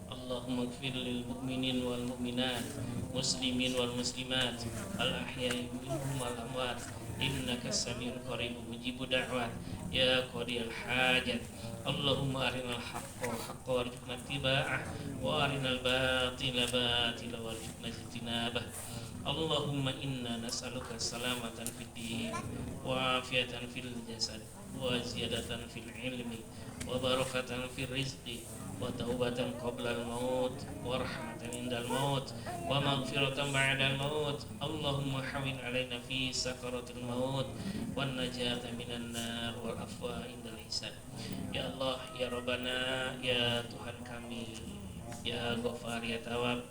Allahumma ighfir lil mu'minin wal mu'minat, muslimin wal muslimat, al ahya'i minhum wal amwat, innaka samiun qaribun mujibud da'wat, ya qadiyal hajat. Allahumma arinal haqqa haqqa warzuqna ittiba'ah, wa arinal batila batila warzuqna ijtinabah. Allahumma inna nas'aluka salamatan fid din, wa afiatan fil jasad, wa ziyadatan fil ilmi, wa barakatan fil rizqi, wa taubatan qabla al-maut, wa rahmatan indal maut, wa maghfiratan ba'da al-maut. Allahumma hawin alaina fi sakaratil maut, wa najata minan nar, wal afwa indal hisab. Ya Allah, ya Rabbana, ya Tuhan kami, ya Ghafar, ya Tawwab,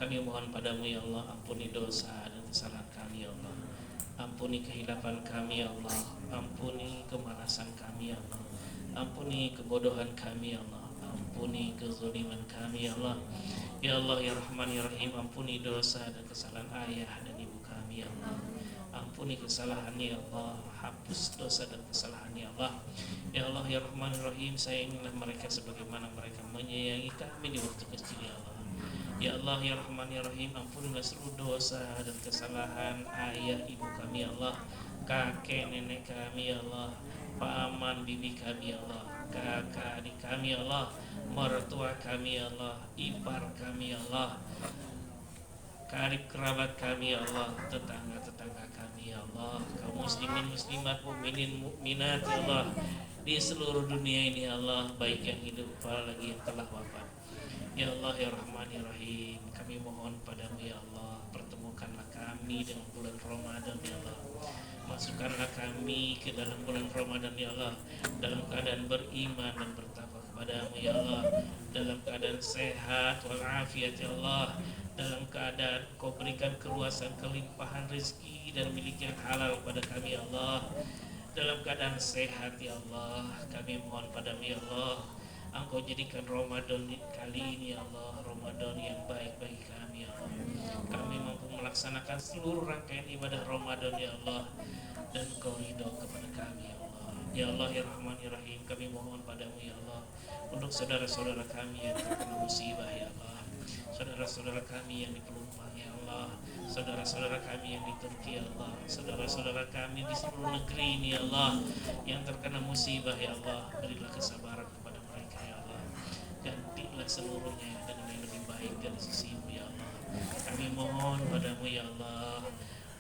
kami mohon padamu ya Allah, ampuni dosa dan kesalahan kami ya Allah, ampuni kehilapan kami ya Allah, ampuni kemalasan kami ya Allah, ampuni kebodohan kami ya Allah, ampuni kezaliman kami ya Allah. Ya Allah, ya Rahman, ya Rahim, ampuni dosa dan kesalahan ayah dan ibu kami ya Allah, ampuni kesalahannya ya Allah, hapus dosa dan kesalahannya ya Allah. Ya Allah, ya Rahman, ya Rahim, sayangilah mereka sebagaimana mereka menyayangi kami di waktu kecil ya Allah. Ya Allah, ya Rahman, ya Rahim, ampunilah seluruh dosa dan kesalahan ayah ibu kami ya Allah, kakek nenek kami ya Allah, paman bibi kami ya Allah, kakak adik kami ya Allah, mertua kami ya Allah, ipar kami ya Allah, karib kerabat kami ya Allah, tetangga-tetangga kami ya Allah, kaum muslimin muslimat, mukminin mukminat ya Allah, di seluruh dunia ini ya Allah, baik yang hidup apalagi yang telah wafat. Ya Allah, ya Rahman, ya Rahim, kami mohon padamu ya Allah, pertemukanlah kami dengan bulan Ramadan ya Allah, masukkanlah kami ke dalam bulan Ramadan ya Allah, dalam keadaan beriman dan bertakwa kepadamu ya Allah, dalam keadaan sehat walafiat ya Allah, dalam keadaan Kau berikan keluasan kelimpahan rezeki dan miliki yang halal pada kami ya Allah, dalam keadaan sehat ya Allah, kami mohon padamu ya Allah, Engkau jadikan Ramadan kali ini ya Allah, Ramadan yang baik bagi kami ya Allah. Kami mampu melaksanakan seluruh rangkaian ibadah Ramadan ya Allah, dan Engkau ridho kepada kami ya Allah. Ya Allah, ya Rahman, ya Rahim, kami mohon padamu ya Allah, untuk saudara-saudara kami yang terkena musibah ya Allah, saudara-saudara kami yang di Pelumpang ya Allah, saudara-saudara kami yang di Turki ya Allah, saudara-saudara kami di seluruh negeri ini ya Allah, yang terkena musibah ya Allah, berilah kesabaran kepada mereka ya Allah, gantilah seluruhnya dengan yang lebih baik dari sisimu ya Allah. Kami mohon padamu ya Allah,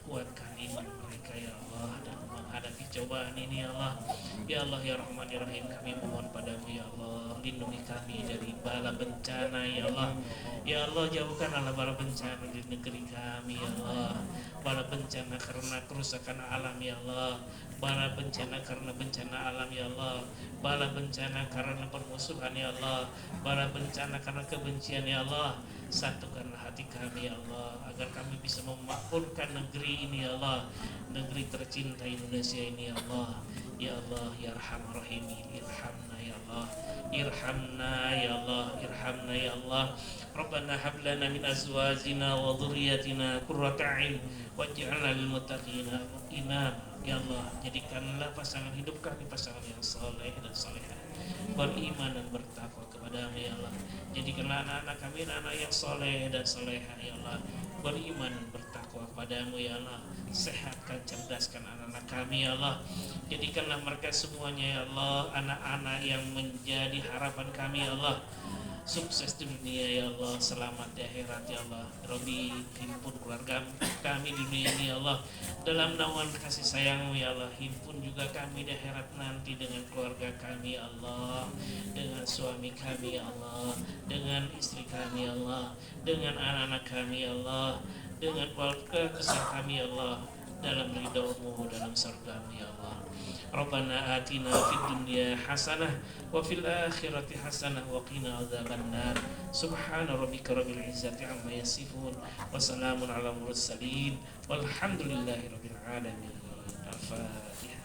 kuatkan iman mereka ya Allah, dan menghadapi cobaan ini ya Allah. Ya Allah ya Rahman ya Rahim, kami mohon padamu ya Allah, lindungi kami dari bala bencana ya Allah. Ya Allah, jauhkanlah bala bencana di negeri kami ya Allah. Bala bencana karena kerusakan alam ya Allah, bala bencana karena bencana alam ya Allah, bala bencana karena permusuhan ya Allah, bala bencana karena kebencian ya Allah. Satukanlah hati kami ya Allah, agar kami bisa memakmurkan negeri ini ya Allah, negeri tercinta Indonesia ini ya Allah. Ya Allah ya Arhamar Rahimin, irhamna ya Allah, irhamna ya Allah, irhamna ya Allah. Rabbana hab lana min azwajina wa dhurriyyatina qurrata a'yun waj'alna lil muttaqina imama. Ya Allah, jadikanlah pasangan hidup kami pasangan yang saleh dan salehah, beriman dan bertakwa kepadamu ya Allah. Jadikanlah anak-anak kami anak yang saleh dan salehah ya Allah, beriman dan bertakwa kepadamu ya Allah. Sehatkan, cerdaskan anak-anak kami ya Allah. Jadikanlah mereka semuanya ya Allah anak-anak yang menjadi harapan kami ya Allah. Sukses di dunia ya Allah, selamat di akhirat ya Allah. Rabbi, himpun keluarga kami di dunia ini ya Allah dalam naungan kasih sayang-Mu ya Allah. Himpun juga kami di akhirat nanti dengan keluarga kami ya Allah, dengan suami kami ya Allah, dengan istri kami ya Allah, dengan anak-anak kami ya Allah, dengan keluarga besar kami ya Allah, dalam ridho-Mu, dalam surga-Mu ya Allah. Rabbana atina fid dunya hasanah wa fil akhirati hasanah wa qina adzabannar. Subhana rabbika rabbil izzati amma yasifun wa salamun ala mursalin walhamdulillahi rabbil alamin. Al-Fatihah.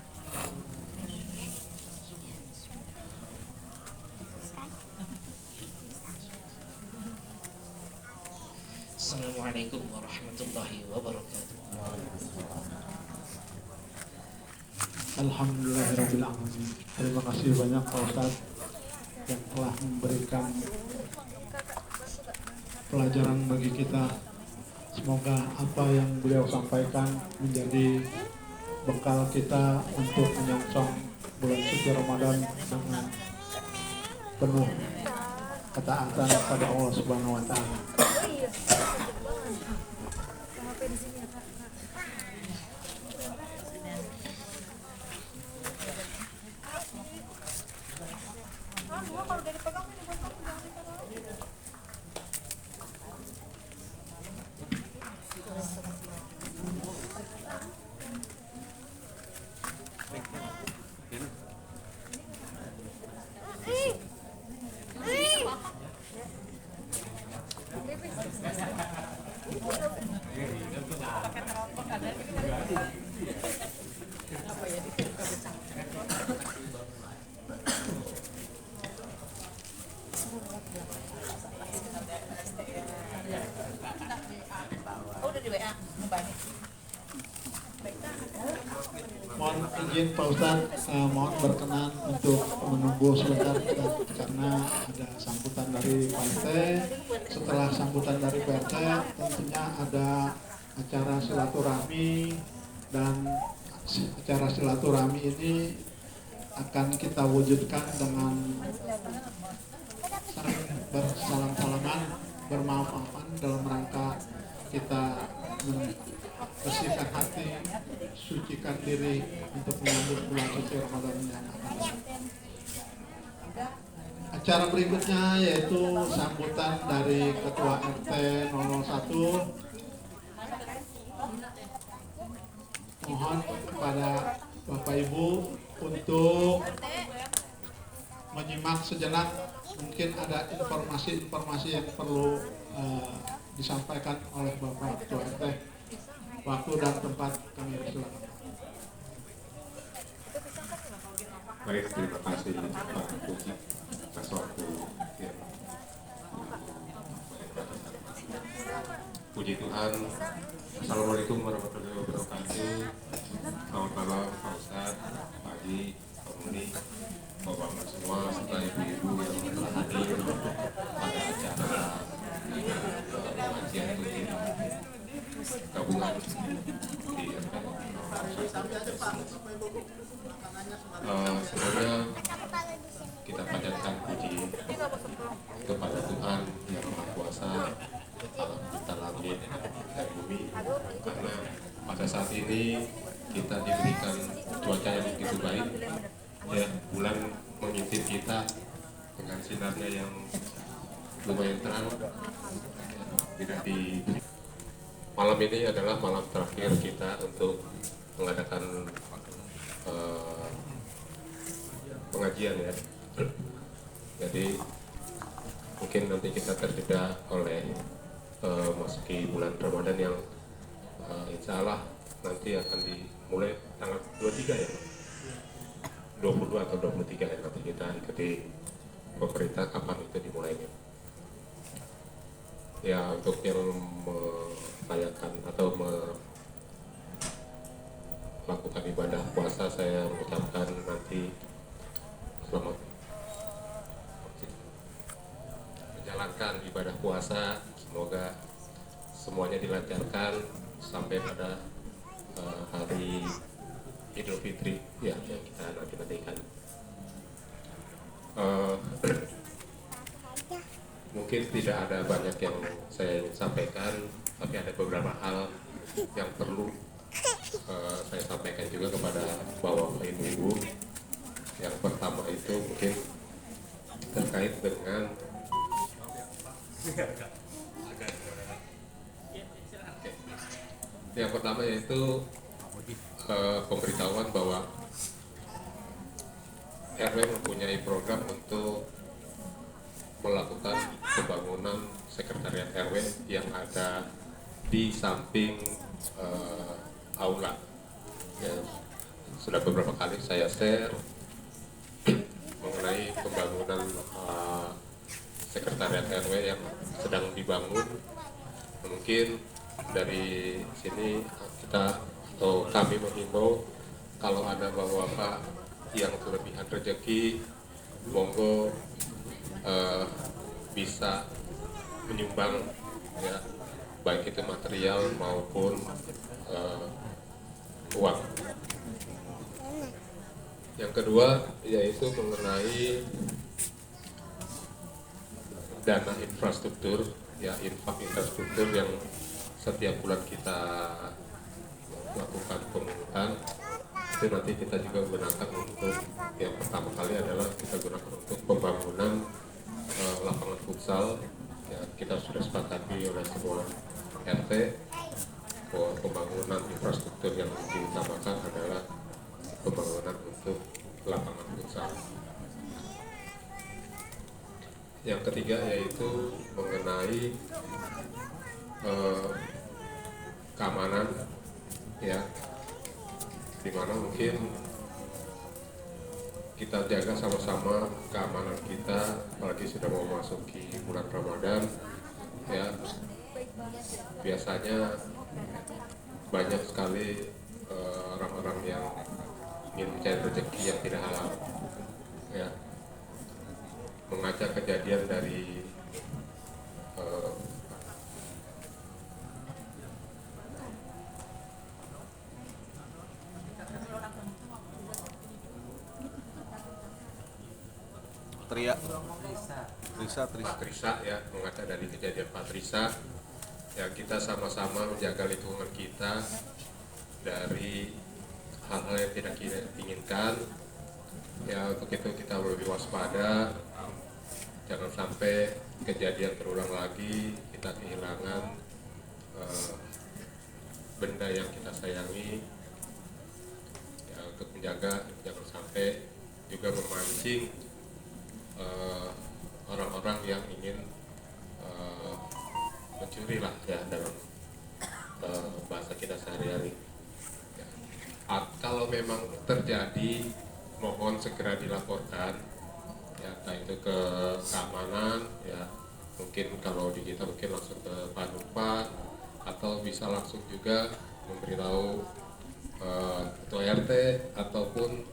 Assalamualaikum warahmatullahi wabarakatuh. Alhamdulillahirrahmanirrahim. Terima kasih banyak Pak Ustadz yang telah memberikan pelajaran bagi kita. Semoga apa yang beliau sampaikan menjadi bekal kita untuk menyongsong bulan suci Ramadan dengan penuh ketaatan pada Allah Subhanahu wa Ta'ala. Mohon izin Pak Ustadz, mohon berkenan untuk menunggu sebentar karena ada sambutan dari Pak RT. Setelah sambutan dari Pak RT tentunya ada acara silaturahmi, dan acara silaturahmi ini akan kita wujudkan dengan saling bersalam-salaman, bermaaf-maafan dalam rangka kita bersihkan hati, sucikan diri untuk menyambut bulan suci Ramadan yang akan datang. Acara berikutnya yaitu sambutan dari Ketua RT 001. Mohon kepada Bapak Ibu untuk menyimak sejenak, mungkin ada informasi-informasi yang perlu disampaikan oleh Bapak Ketua RT. Waktu dan tempat kami silakan. Baik, terima kasih Pak Puji atas waktu. Ya. Puji Tuhan. Assalamualaikum warahmatullahi wabarakatuh. Selamat malam Pak Ustadz, Pak Haji, Pak Muni, Bapak-bapak semua, serta ibu-ibu yang telah hadir pada acara pengajian rutin gabungan di semoga kita panjatkan puji kepada Tuhan yang Maha Kuasa, alam kita langit dan bumi, karena pada saat ini kita diberikan cuaca yang begitu baik ya, bulan mengintip kita dengan sinarnya yang lumayan terang. Tidak di malam ini adalah malam terakhir kita untuk mengadakan pengajian ya. Jadi mungkin nanti kita terjeda oleh masuki bulan Ramadan yang insya Allah nanti akan dimulai tanggal 23 ya, 22 atau 23 ya, nanti kita ikuti pemerintah kapan itu dimulainya. Ya, untuk yang merayakan atau melakukan ibadah puasa, saya mengucapkan nanti selamat menjalankan ibadah puasa, semoga semuanya dilancarkan sampai pada hari Idul Fitri ya, yang kita nanti-nantikan. Mungkin tidak ada banyak yang saya ingin sampaikan, tapi ada beberapa hal yang perlu saya sampaikan juga kepada bapak ibu-ibu. Yang pertama itu mungkin terkait dengan yang pertama yaitu pemberitahuan bahwa RW mempunyai program untuk melakukan pembangunan sekretariat RW yang ada di samping aula. Ya, sudah beberapa kali saya share mengenai pembangunan sekretariat RW yang sedang dibangun. Mungkin dari sini kita atau kami menghimbau kalau ada bapak-bapak yang kelebihan rezeki, monggo bisa menyumbang ya, baik itu material maupun uang. Yang kedua yaitu mengenai dana infrastruktur ya, infak infrastruktur yang setiap bulan kita lakukan pemungutan. Itu nanti kita juga gunakan untuk yang pertama kali adalah kita gunakan untuk pembangunan lapangan futsal ya. Kita sudah sepakati oleh semua RT bahwa pembangunan infrastruktur yang diutamakan adalah pembangunan untuk lapangan futsal. Yang ketiga yaitu mengenai keamanan ya, dimana mungkin kita jaga sama-sama keamanan kita, apalagi sudah mau memasuki bulan Ramadan ya. Biasanya banyak sekali orang-orang yang ingin mencari rezeki yang tidak halal ya. Mengaca kejadian dari Trisa ya, mengaca dari kejadian Pak Trisa ya, kita sama-sama menjaga lingkungan kita dari hal-hal yang tidak kita inginkan ya. Untuk itu kita lebih waspada, jangan sampai kejadian terulang lagi, kita kehilangan benda yang kita sayangi ya. Untuk menjaga jangan sampai juga memancing orang-orang yang ingin mencuri lah ya, dalam bahasa kita sehari-hari ya. Kalau memang terjadi, mohon segera dilaporkan ya, entah itu ke keamanan ya, mungkin kalau di kita mungkin langsung ke Padupa, atau bisa langsung juga memberitahu ketua RT ataupun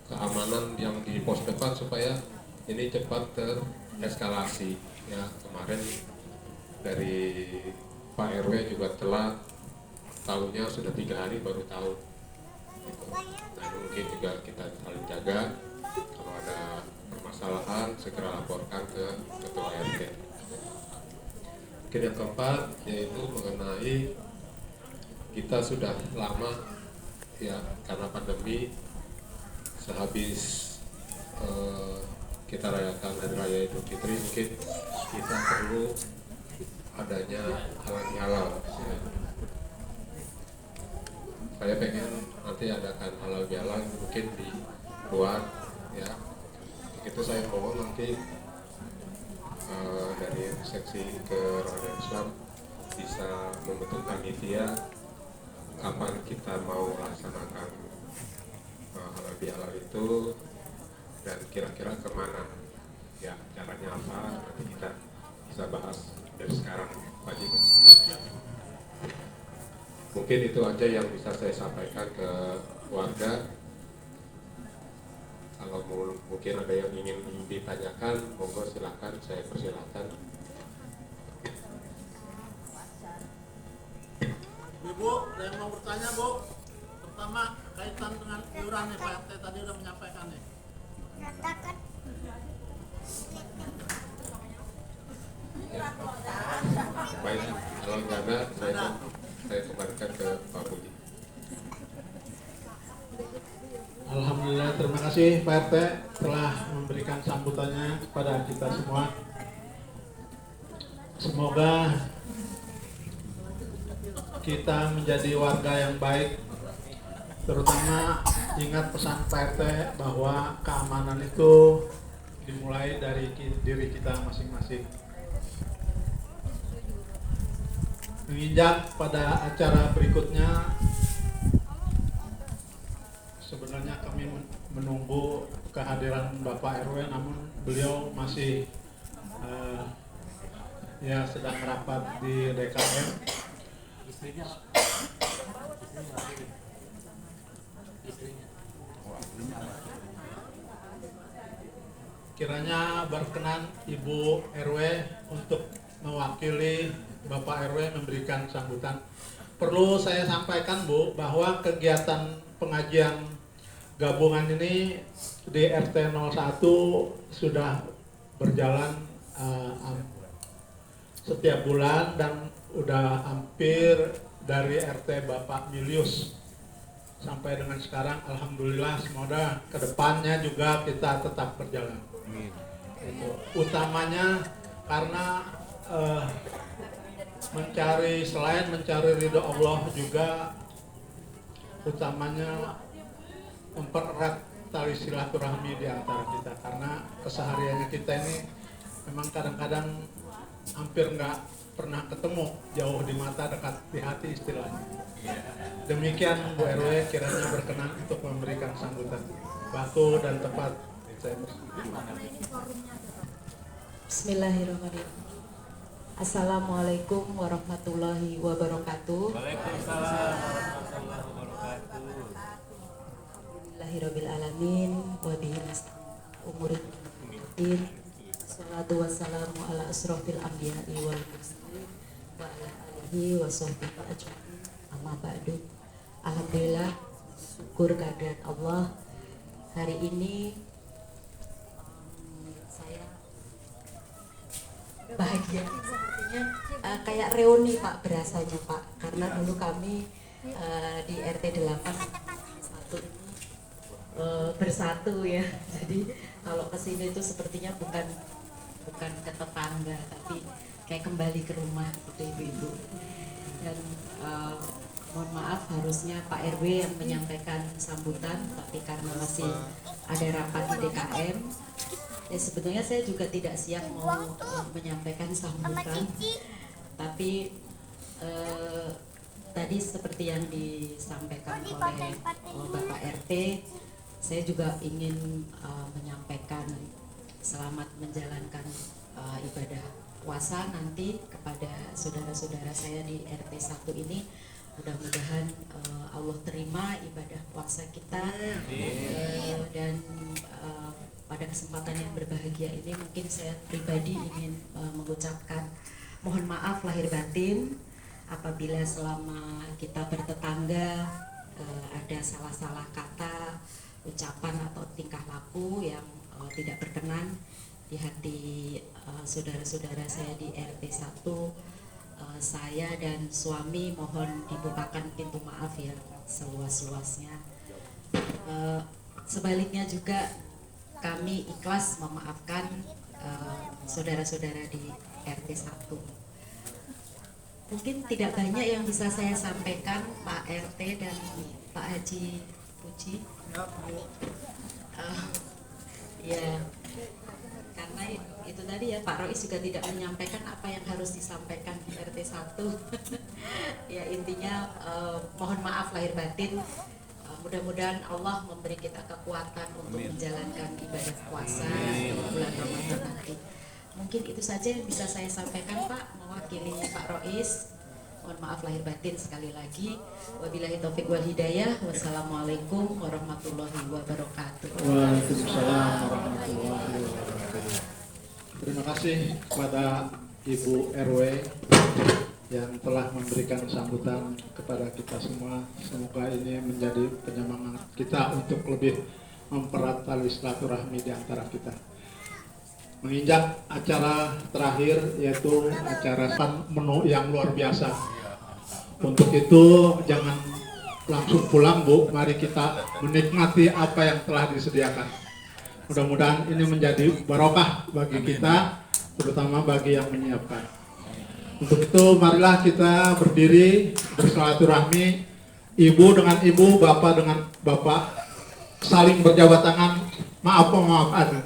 keamanan yang di pos depan supaya ini cepat tereskalasi ya. Kemarin dari Pak RW juga telah tahunya sudah 3 hari baru tahu gitu. Nah, mungkin juga kita saling jaga, kalau ada permasalahan segera laporkan ke ketua RT. Mungkin yang keempat yaitu mengenai kita sudah lama ya karena pandemi sehabis kita rayakan Hari Raya Idul Fitri mungkin kita perlu adanya halal ya. Saya pengen nanti adakan halal bihalal mungkin di luar ya. Itu saya mohon nanti dari seksi ke Ramadan Islam bisa membentuk panitia kapan kita mau laksanakan halal bihalal itu dan kira-kira kemana ya, caranya apa, nanti kita bisa bahas dari sekarang Pak Haji. Mungkin itu aja yang bisa saya sampaikan ke warga. Kalau mungkin ada yang ingin ditanyakan, monggo silakan, saya persilakan. Ibu, ada yang mau bertanya, Bu? Pertama, kaitan dengan iuran nih, Pak RT tadi udah menyampaikan nih. Baik, kalau nggak ada, saya kembalikan ke Pak Budi. Alhamdulillah, terima kasih Pak RT telah memberikan sambutannya kepada kita semua. Semoga kita menjadi warga yang baik, terutama ingat pesan Pak RT bahwa keamanan itu dimulai dari diri kita masing-masing. Menginjak pada acara berikutnya, sebenarnya kami menunggu kehadiran Bapak RW, namun beliau masih ya sedang rapat di DKM. Kiranya berkenan Ibu RW untuk mewakili Bapak RW memberikan sambutan. Perlu saya sampaikan, Bu, bahwa kegiatan pengajian gabungan ini di RT 01 sudah berjalan setiap bulan dan udah hampir dari RT Bapak Milius sampai dengan sekarang. Alhamdulillah, semoga kedepannya juga kita tetap berjalan. Itu utamanya karena selain mencari ridho Allah, juga utamanya mempererat tali silaturahmi di antara kita, karena kesehariannya kita ini memang kadang-kadang hampir nggak pernah ketemu, jauh di mata dekat di hati istilahnya. Demikian Bu RW, kiranya berkenan untuk memberikan sambutan. Waktu dan tempat saya Bismillahirrahmanirrahim. Assalamualaikum warahmatullahi wabarakatuh. Waalaikumsalam warahmatullahi wabarakatuh. Alhamdulillahirabbil alamin wa bihi nasta'in umuri din. Wassalatu wassalamu ala asrofil anbiya'i wal mursalin wa ala alihi wa sahbihi ajma'in. Amma ba'du. Alhamdulillah, syukur kehadirat Allah. Hari ini saya bahagia, sepertinya kayak reuni Pak berasanya Pak, karena dulu kami di RT 8 satu ini bersatu ya. Jadi kalau kesini itu sepertinya bukan ke tetangga, tapi kayak kembali ke rumah gitu ibu-ibu. Dan mohon maaf, harusnya Pak RW yang menyampaikan sambutan, tapi karena masih ada rapat di DKM, ya sebetulnya saya juga tidak siap mau menyampaikan sambutan, tapi tadi seperti yang disampaikan oleh Bapak RT, saya juga ingin menyampaikan selamat menjalankan ibadah puasa nanti kepada saudara-saudara saya di RT 1 ini. Mudah-mudahan Allah terima ibadah puasa kita, dan pada kesempatan yang berbahagia ini mungkin saya pribadi ingin mengucapkan mohon maaf lahir batin apabila selama kita bertetangga ada salah-salah kata, ucapan atau tingkah laku yang tidak berkenan di hati saudara-saudara saya di RT 1. saya dan suami mohon dibukakan pintu maaf ya seluas-luasnya. Sebaliknya juga kami ikhlas memaafkan saudara-saudara di RT 1. Mungkin tidak banyak yang bisa saya sampaikan Pak RT dan Pak Haji Puji. Ya, karena itu tadi ya Pak Rois juga tidak menyampaikan apa yang harus disampaikan di RT 1. Ya intinya mohon maaf lahir batin. Mudah-mudahan Allah memberi kita kekuatan untuk menjalankan ibadah puasa di bulan Ramadan nanti. Mungkin itu saja yang bisa saya sampaikan Pak, mewakili Pak Rois. Mohon maaf lahir batin sekali lagi. Wabillahi taufik wal hidayah. Wassalamualaikum warahmatullahi wabarakatuh. Waalaikumsalam warahmatullahi wabarakatuh. Terima kasih kepada Ibu RW yang telah memberikan sambutan kepada kita semua. Semoga ini menjadi penyemangat kita untuk lebih mempererat tali silaturahmi di antara kita. Menginjak acara terakhir yaitu acara menu yang luar biasa. Untuk itu jangan langsung pulang Bu, mari kita menikmati apa yang telah disediakan. Mudah-mudahan ini menjadi barokah bagi kita, terutama bagi yang menyiapkan. Untuk itu marilah kita berdiri bersilaturahmi, ibu dengan ibu, bapak dengan bapak, saling berjabat tangan, maafan.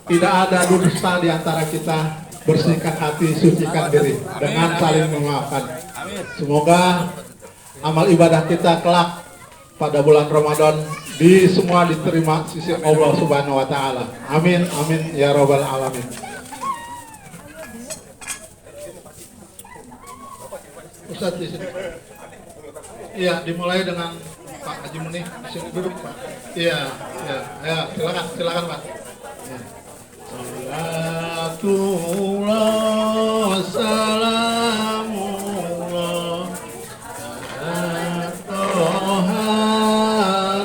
Tidak ada dusta di antara kita, bersihkan hati, sucikan diri dengan saling memaafkan. Semoga amal ibadah kita kelak pada bulan Ramadan semua diterima sisi Allah Subhanahu wa taala. Amin amin ya rabbal alamin. Ustaz di sini. Iya, dimulai dengan Pak Haji Muni. Sini duduk Pak. Iya, ya, silakan Pak. Ya. Salatullah salamullah ala Toha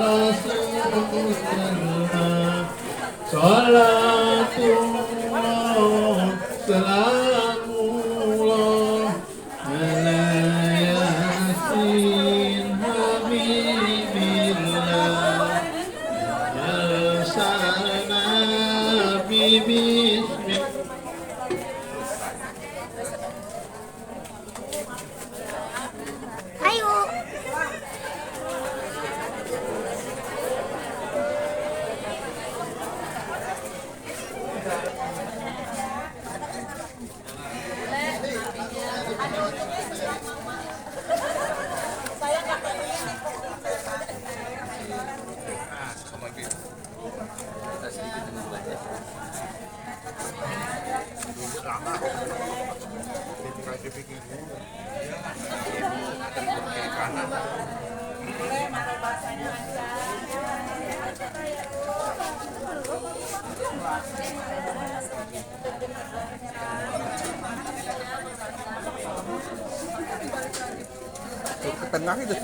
Rasulullah. Salatullah salamullah ala Yasin Habibillah Al-Sana Bismillah. Ayo. Ke tengah itu.